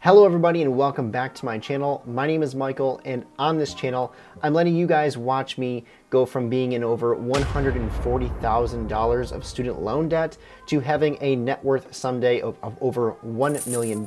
Hello everybody and welcome back to my channel. My name is Michael, and on this channel I'm letting you guys watch me go from being in over $140,000 of student loan debt to having a net worth someday of over $1 million,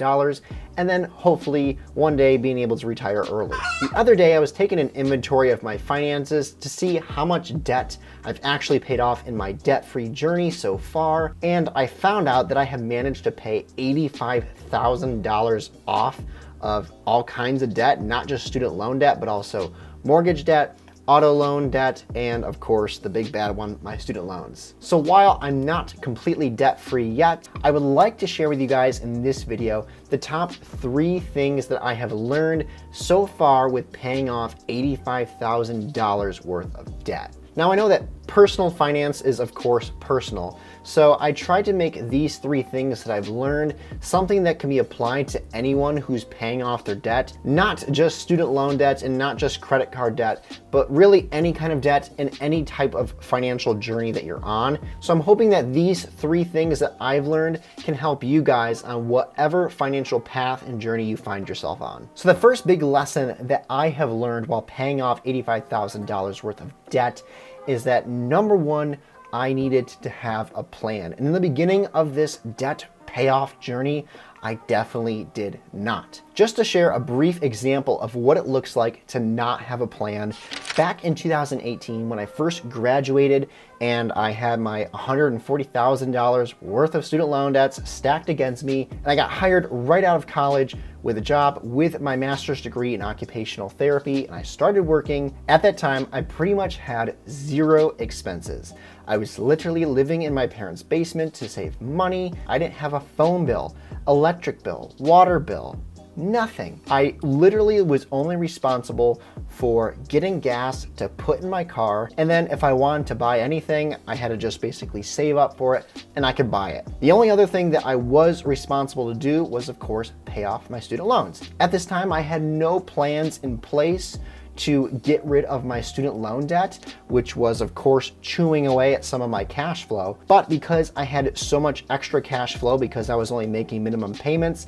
and then hopefully one day being able to retire early. The other day I was taking an inventory of my finances to see how much debt I've actually paid off in my debt-free journey so far, and I found out that I have managed to pay $85,000 off of all kinds of debt, not just student loan debt, but also mortgage debt, auto loan debt, and of course the big bad one, my student loans. So while I'm not completely debt-free yet, I would like to share with you guys in this video the top 3 things that I have learned so far with paying off $85,000 worth of debt. Now I know that personal finance is of course personal, so I tried to make these 3 things that I've learned something that can be applied to anyone who's paying off their debt, not just student loan debt and not just credit card debt, but really any kind of debt and any type of financial journey that you're on. So I'm hoping that these 3 things that I've learned can help you guys on whatever financial path and journey you find yourself on. So the first big lesson that I have learned while paying off $85,000 worth of debt is that number 1, I needed to have a plan. And in the beginning of this debt payoff journey, I definitely did not. Just to share a brief example of what it looks like to not have a plan, back in 2018 when I first graduated and I had my $140,000 worth of student loan debts stacked against me, and I got hired right out of college with a job with my master's degree in occupational therapy, and I started working. At that time, I pretty much had 0 expenses. I was literally living in my parents' basement to save money. I didn't have a phone bill, electric bill, water bill, nothing. I literally was only responsible for getting gas to put in my car, and then if I wanted to buy anything, I had to just basically save up for it and I could buy it. The only other thing that I was responsible to do was, of course, pay off my student loans. At this time, I had no plans in place to get rid of my student loan debt, which was of course chewing away at some of my cash flow. But because I had so much extra cash flow because I was only making minimum payments,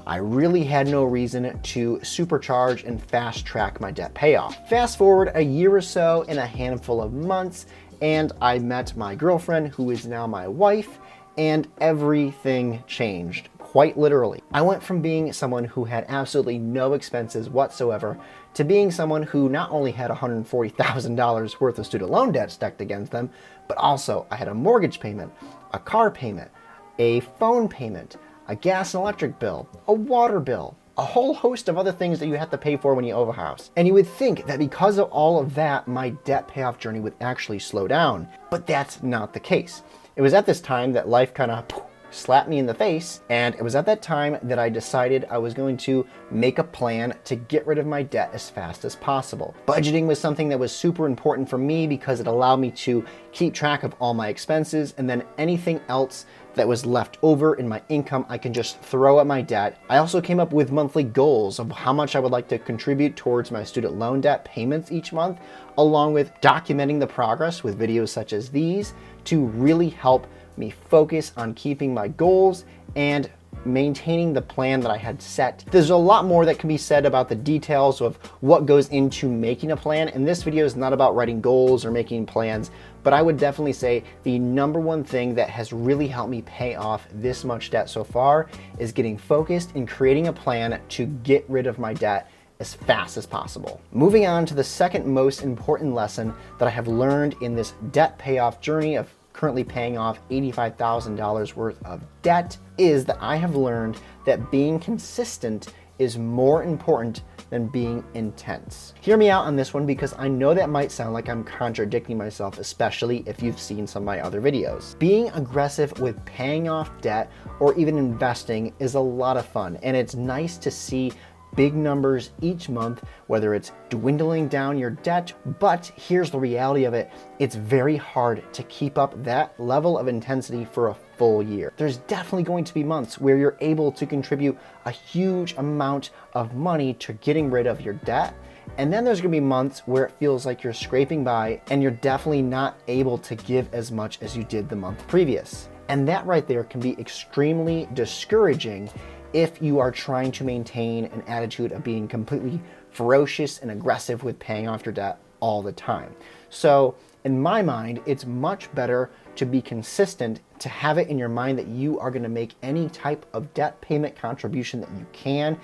I really had no reason to supercharge and fast track my debt payoff. Fast forward a year or so and a handful of months, and I met my girlfriend, who is now my wife, and everything changed. Quite literally. I went from being someone who had absolutely no expenses whatsoever to being someone who not only had $140,000 worth of student loan debt stacked against them, but also I had a mortgage payment, a car payment, a phone payment, a gas and electric bill, a water bill, a whole host of other things that you have to pay for when you own a house. And you would think that because of all of that, my debt payoff journey would actually slow down, but that's not the case. It was at this time that life kind of slapped me in the face, and it was at that time that I decided I was going to make a plan to get rid of my debt as fast as possible. Budgeting was something that was super important for me because it allowed me to keep track of all my expenses, and then anything else that was left over in my income I can just throw at my debt. I also came up with monthly goals of how much I would like to contribute towards my student loan debt payments each month, along with documenting the progress with videos such as these to really help me focus on keeping my goals and maintaining the plan that I had set. There's a lot more that can be said about the details of what goes into making a plan, and this video is not about writing goals or making plans, but I would definitely say the number 1 thing that has really helped me pay off this much debt so far is getting focused and creating a plan to get rid of my debt as fast as possible. Moving on to the second most important lesson that I have learned in this debt payoff journey of currently paying off $85,000 worth of debt is that I have learned that being consistent is more important than being intense. Hear me out on this one because I know that might sound like I'm contradicting myself, especially if you've seen some of my other videos. Being aggressive with paying off debt or even investing is a lot of fun, and it's nice to see big numbers each month, whether it's dwindling down your debt, but here's the reality of it. It's very hard to keep up that level of intensity for a full year. There's definitely going to be months where you're able to contribute a huge amount of money to getting rid of your debt, and then there's gonna be months where it feels like you're scraping by and you're definitely not able to give as much as you did the month previous. And that right there can be extremely discouraging if you are trying to maintain an attitude of being completely ferocious and aggressive with paying off your debt all the time. So in my mind, it's much better to be consistent, to have it in your mind that you are going to make any type of debt payment contribution that you can,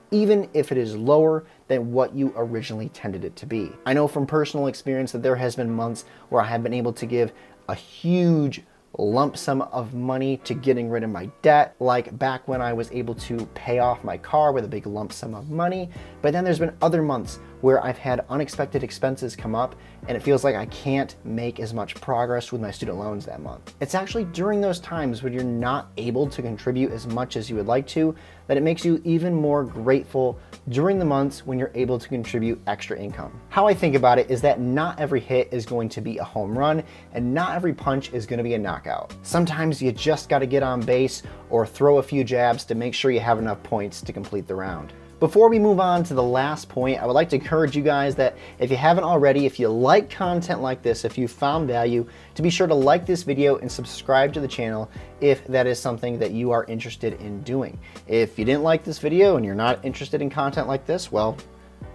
even if it is lower than what you originally intended it to be. I know from personal experience that there has been months where I have been able to give a huge lump sum of money to getting rid of my debt, like back when I was able to pay off my car with a big lump sum of money. But then there's been other months where I've had unexpected expenses come up and it feels like I can't make as much progress with my student loans that month. It's actually during those times when you're not able to contribute as much as you would like to that it makes you even more grateful during the months when you're able to contribute extra income. How I think about it is that not every hit is going to be a home run and not every punch is going to be a knockout. Sometimes you just got to get on base or throw a few jabs to make sure you have enough points to complete the round. Before we move on to the last point, I would like to encourage you guys that if you haven't already, if you like content like this, if you found value, to be sure to like this video and subscribe to the channel if that is something that you are interested in doing. If you didn't like this video and you're not interested in content like this, well,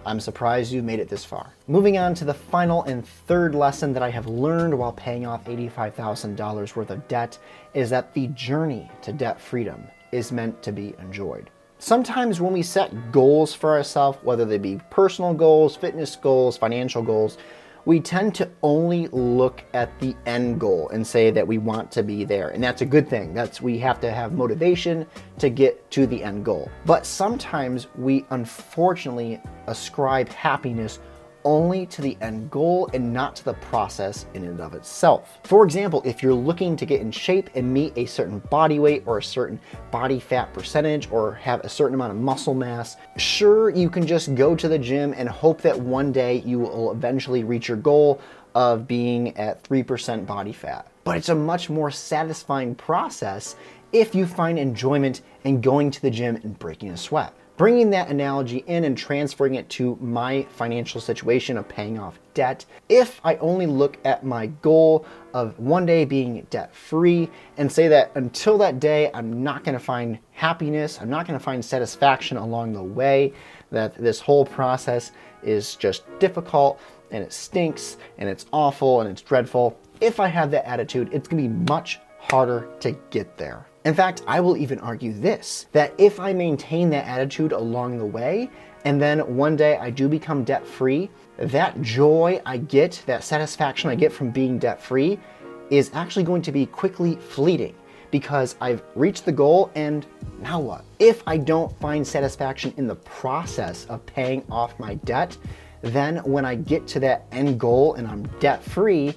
I'm surprised you made it this far. Moving on to the final and third lesson that I have learned while paying off $85,000 worth of debt is that the journey to debt freedom is meant to be enjoyed. Sometimes when we set goals for ourselves, whether they be personal goals, fitness goals, financial goals, we tend to only look at the end goal and say that we want to be there. And that's a good thing. We have to have motivation to get to the end goal. But sometimes we unfortunately ascribe happiness only to the end goal and not to the process in and of itself. For example, if you're looking to get in shape and meet a certain body weight or a certain body fat percentage or have a certain amount of muscle mass, sure, you can just go to the gym and hope that one day you will eventually reach your goal of being at 3% body fat. But it's a much more satisfying process if you find enjoyment in going to the gym and breaking a sweat. Bringing that analogy in and transferring it to my financial situation of paying off debt, if I only look at my goal of one day being debt-free and say that until that day, I'm not going to find happiness, I'm not going to find satisfaction along the way, that this whole process is just difficult and it stinks and it's awful and it's dreadful, if I have that attitude, it's going to be much harder to get there. In fact, I will even argue this, that if I maintain that attitude along the way, and then one day I do become debt-free, that joy I get, that satisfaction I get from being debt-free is actually going to be quickly fleeting because I've reached the goal and now what? If I don't find satisfaction in the process of paying off my debt, then when I get to that end goal and I'm debt-free,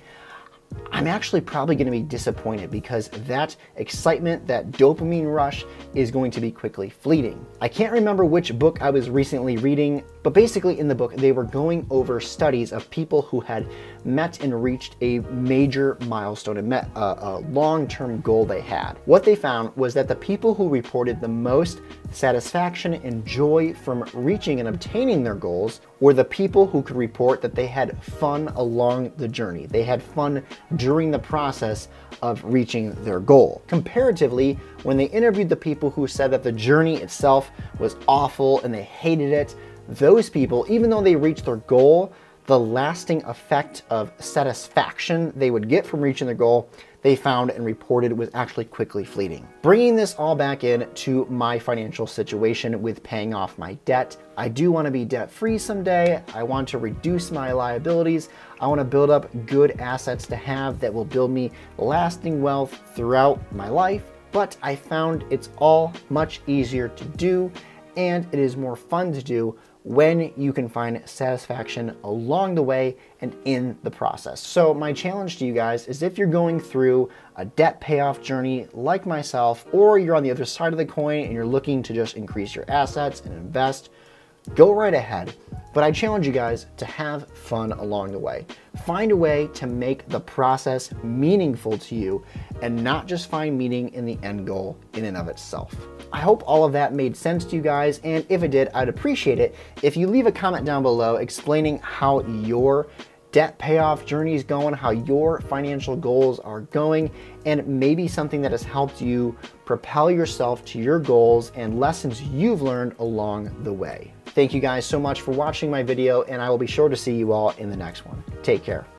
I'm actually probably going to be disappointed because that excitement, that dopamine rush is going to be quickly fleeting. I can't remember which book I was recently reading, but basically in the book, they were going over studies of people who had met and reached a major milestone and met a long-term goal they had. What they found was that the people who reported the most satisfaction and joy from reaching and obtaining their goals were the people who could report that they had fun along the journey. They had fun during the process of reaching their goal. Comparatively, when they interviewed the people who said that the journey itself was awful and they hated it, those people, even though they reached their goal, the lasting effect of satisfaction they would get from reaching their goal, they found and reported was actually quickly fleeting. Bringing this all back in to my financial situation with paying off my debt, I do want to be debt-free someday. I want to reduce my liabilities. I want to build up good assets to have that will build me lasting wealth throughout my life. But I found it's all much easier to do and it is more fun to do when you can find satisfaction along the way and in the process. So my challenge to you guys is if you're going through a debt payoff journey like myself, or you're on the other side of the coin and you're looking to just increase your assets and invest, go right ahead. But I challenge you guys to have fun along the way. Find a way to make the process meaningful to you and not just find meaning in the end goal in and of itself. I hope all of that made sense to you guys, and if it did, I'd appreciate it if you leave a comment down below explaining how your debt payoff journey is going, how your financial goals are going, and maybe something that has helped you propel yourself to your goals and lessons you've learned along the way. Thank you guys so much for watching my video, and I will be sure to see you all in the next one. Take care.